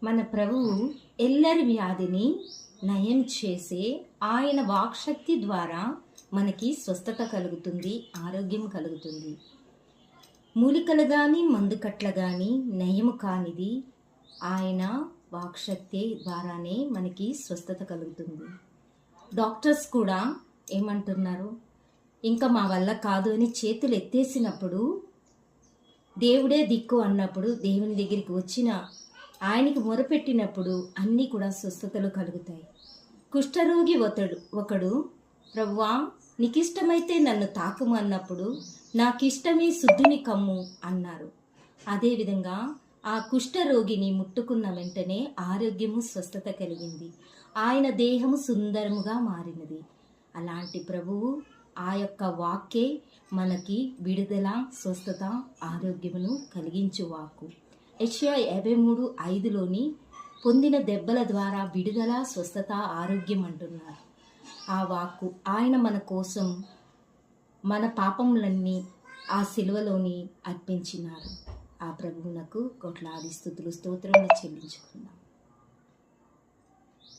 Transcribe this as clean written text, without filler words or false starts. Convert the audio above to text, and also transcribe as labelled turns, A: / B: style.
A: మన ప్రభువు ఎల్లరి వ్యాధిని నయం చేసే ఆయన వాక్శక్తి ద్వారా మనకి స్వస్థత కలుగుతుంది, ఆరోగ్యం కలుగుతుంది. మూలికలు కానీ మందుకట్ల కానీ నయము కానిది ఆయన వాక్శక్తి ద్వారానే మనకి స్వస్థత కలుగుతుంది. డాక్టర్స్ కూడా ఏమంటున్నారు, ఇంకా మా వల్ల కాదు అని చేతులు ఎత్తేసినప్పుడు, దేవుడే దిక్కు అన్నప్పుడు, దేవుని దగ్గరికి వచ్చిన ఆయనకి మొరపెట్టినప్పుడు అన్నీ కూడా స్వస్థతలు కలుగుతాయి. కుష్ఠరోగి ఒకడు ప్రభువా నీకిష్టమైతే నన్ను తాకుము అన్నప్పుడు, నాకిష్టమే శుద్ధుని కమ్ము అన్నారు. అదేవిధంగా ఆ కుష్ఠరోగిని ముట్టుకున్న వెంటనే ఆరోగ్యము స్వస్థత కలిగింది, ఆయన దేహము సుందరముగా మారినది. అలాంటి ప్రభువు ఆ యొక్క వాక్కే మనకి విడుదల, స్వస్థత, ఆరోగ్యమును కలిగించు వాక్కు. యెషయా 53:5లోని పొందిన దెబ్బల ద్వారా విడుదల, స్వస్థత, ఆరోగ్యం అంటున్నారు. ఆ వాక్కు ఆయన మన కోసం మన పాపములన్నీ ఆ సిలువలోని అర్పించినారు. ఆ ప్రభువునకు కోట్లాది స్తుతులు, స్తోత్రములు చెల్లించుకుందాం.